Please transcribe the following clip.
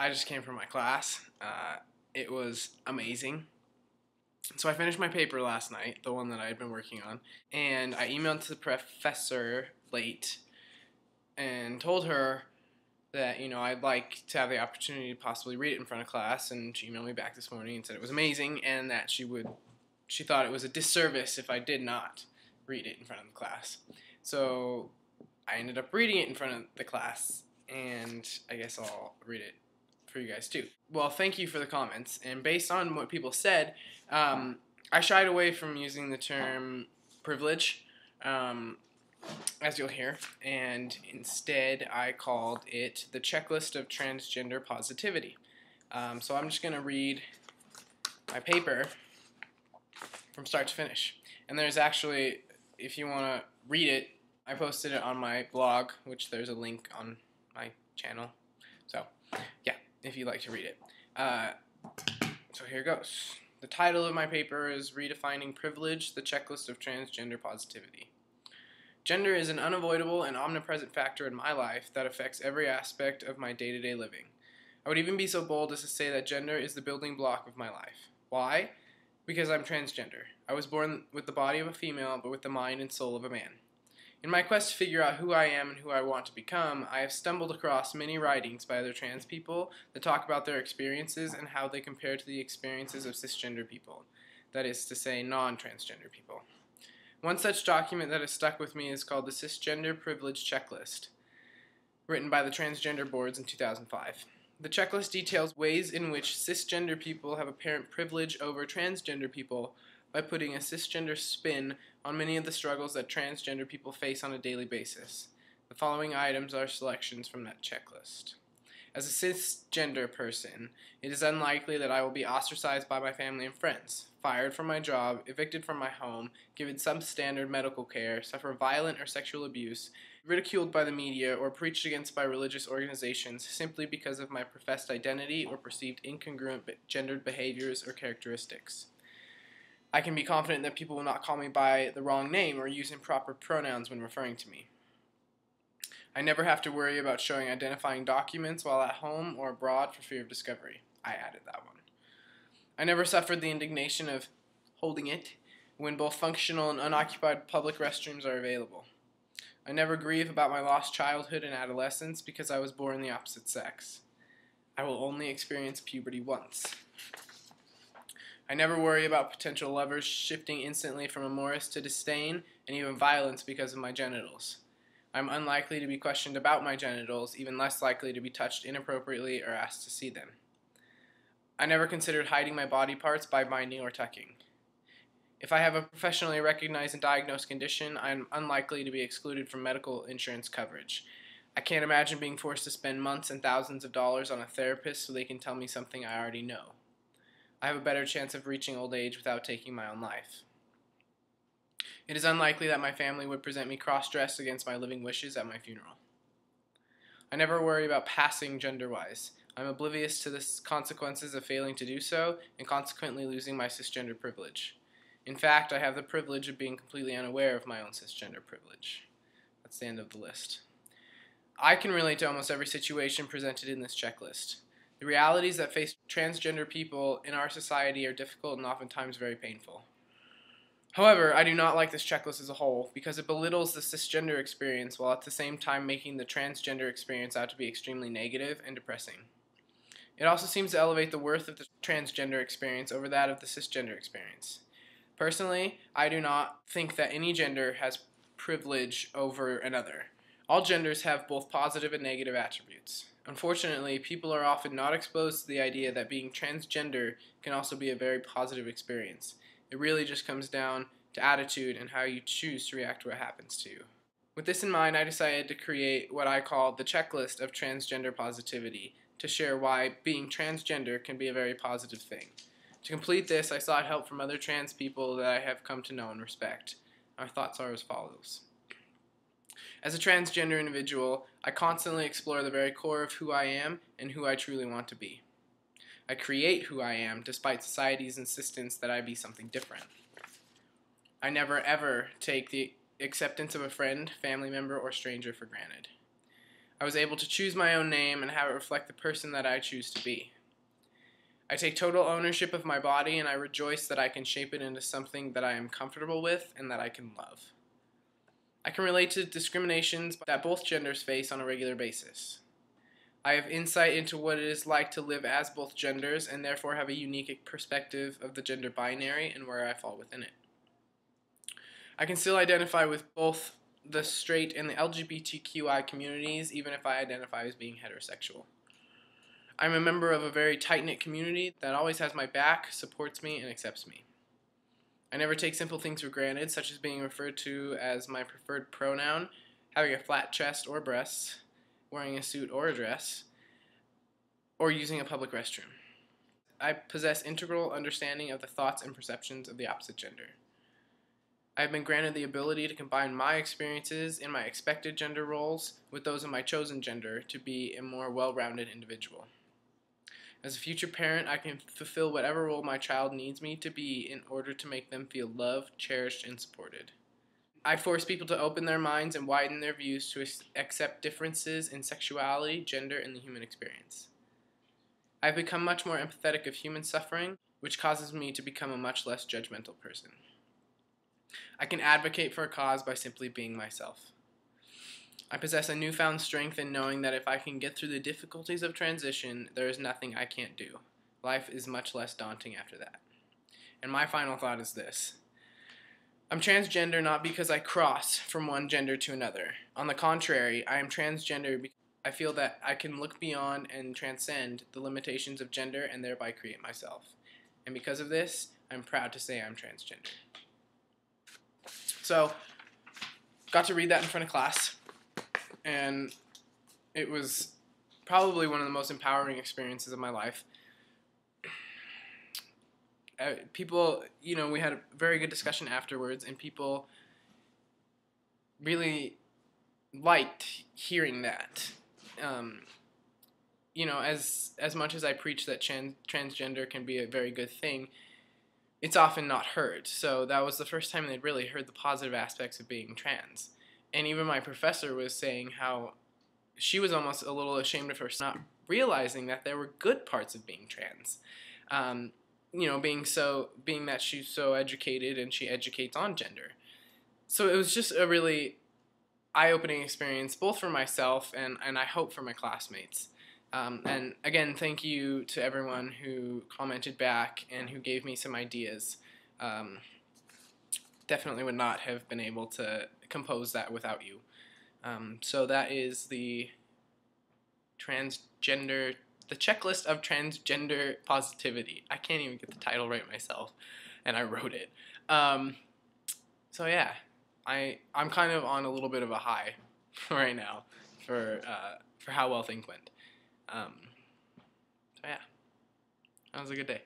I just came from my class. It was amazing. So I finished my paper last night, the one that I had been working on, and I emailed to the professor late and told her that, I'd like to have the opportunity to possibly read it in front of class, and she emailed me back this morning and said it was amazing and that she thought it was a disservice if I did not read it in front of the class. So I ended up reading it in front of the class, and I guess I'll read it for you guys too. Well, thank you for the comments, and based on what people said, I shied away from using the term privilege, as you'll hear, and instead I called it the Checklist of Transgender Positivity. So I'm just going to read my paper from start to finish. And there's actually, if you want to read it, I posted it on my blog, which there's a link on my channel. So, yeah, if you'd like to read it. So here goes. The title of my paper is Redefining Privilege, the Checklist of Transgender Positivity. Gender is an unavoidable and omnipresent factor in my life that affects every aspect of my day-to-day living. I would even be so bold as to say that gender is the building block of my life. Why? Because I'm transgender. I was born with the body of a female, but with the mind and soul of a man. In my quest to figure out who I am and who I want to become, I have stumbled across many writings by other trans people that talk about their experiences and how they compare to the experiences of cisgender people, that is to say, non-transgender people. One such document that has stuck with me is called the Cisgender Privilege Checklist, written by the Transgender Boards in 2005. The checklist details ways in which cisgender people have apparent privilege over transgender people by putting a cisgender spin on many of the struggles that transgender people face on a daily basis. The following items are selections from that checklist. As a cisgender person, it is unlikely that I will be ostracized by my family and friends, fired from my job, evicted from my home, given substandard medical care, suffer violent or sexual abuse, ridiculed by the media, or preached against by religious organizations simply because of my professed identity or perceived incongruent gendered behaviors or characteristics. I can be confident that people will not call me by the wrong name or use improper pronouns when referring to me. I never have to worry about showing identifying documents while at home or abroad for fear of discovery. I added that one. I never suffered the indignation of holding it when both functional and unoccupied public restrooms are available. I never grieve about my lost childhood and adolescence because I was born the opposite sex. I will only experience puberty once. I never worry about potential lovers shifting instantly from remorse to disdain and even violence because of my genitals. I'm unlikely to be questioned about my genitals, even less likely to be touched inappropriately or asked to see them. I never considered hiding my body parts by binding or tucking. If I have a professionally recognized and diagnosed condition, I'm unlikely to be excluded from medical insurance coverage. I can't imagine being forced to spend months and thousands of dollars on a therapist so they can tell me something I already know. I have a better chance of reaching old age without taking my own life. It is unlikely that my family would present me cross-dressed against my living wishes at my funeral. I never worry about passing gender-wise. I'm oblivious to the consequences of failing to do so and consequently losing my cisgender privilege. In fact, I have the privilege of being completely unaware of my own cisgender privilege. That's the end of the list. I can relate to almost every situation presented in this checklist. The realities that face transgender people in our society are difficult and oftentimes very painful. However, I do not like this checklist as a whole because it belittles the cisgender experience while at the same time making the transgender experience out to be extremely negative and depressing. It also seems to elevate the worth of the transgender experience over that of the cisgender experience. Personally, I do not think that any gender has privilege over another. All genders have both positive and negative attributes. Unfortunately, people are often not exposed to the idea that being transgender can also be a very positive experience. It really just comes down to attitude and how you choose to react to what happens to you. With this in mind, I decided to create what I call the Checklist of Transgender Positivity to share why being transgender can be a very positive thing. To complete this, I sought help from other trans people that I have come to know and respect. Our thoughts are as follows. As a transgender individual, I constantly explore the very core of who I am and who I truly want to be. I create who I am despite society's insistence that I be something different. I never ever take the acceptance of a friend, family member, or stranger for granted. I was able to choose my own name and have it reflect the person that I choose to be. I take total ownership of my body, and I rejoice that I can shape it into something that I am comfortable with and that I can love. I can relate to discriminations that both genders face on a regular basis. I have insight into what it is like to live as both genders, and therefore have a unique perspective of the gender binary and where I fall within it. I can still identify with both the straight and the LGBTQI communities, even if I identify as being heterosexual. I'm a member of a very tight-knit community that always has my back, supports me, and accepts me. I never take simple things for granted, such as being referred to as my preferred pronoun, having a flat chest or breasts, wearing a suit or a dress, or using a public restroom. I possess integral understanding of the thoughts and perceptions of the opposite gender. I have been granted the ability to combine my experiences in my expected gender roles with those of my chosen gender to be a more well-rounded individual. As a future parent, I can fulfill whatever role my child needs me to be in order to make them feel loved, cherished, and supported. I force people to open their minds and widen their views to accept differences in sexuality, gender, and the human experience. I've become much more empathetic of human suffering, which causes me to become a much less judgmental person. I can advocate for a cause by simply being myself. I possess a newfound strength in knowing that if I can get through the difficulties of transition, there is nothing I can't do. Life is much less daunting after that. And my final thought is this. I'm transgender not because I cross from one gender to another. On the contrary, I am transgender because I feel that I can look beyond and transcend the limitations of gender and thereby create myself. And because of this, I'm proud to say I'm transgender. So, got to read that in front of class. And it was probably one of the most empowering experiences of my life. People, we had a very good discussion afterwards, and people really liked hearing that. As much as I preach that transgender can be a very good thing, it's often not heard. So that was the first time they'd really heard the positive aspects of being trans. And even my professor was saying how she was almost a little ashamed of herself, not realizing that there were good parts of being trans. Being that she's so educated and she educates on gender. So it was just a really eye-opening experience, both for myself and I hope for my classmates. And again, thank you to everyone who commented back and who gave me some ideas. Definitely would not have been able to compose that without you. So that is the Checklist of Transgender Positivity. I can't even get the title right myself, and I wrote it. So yeah, I'm kind of on a little bit of a high right now for how well things went. So yeah, that was a good day.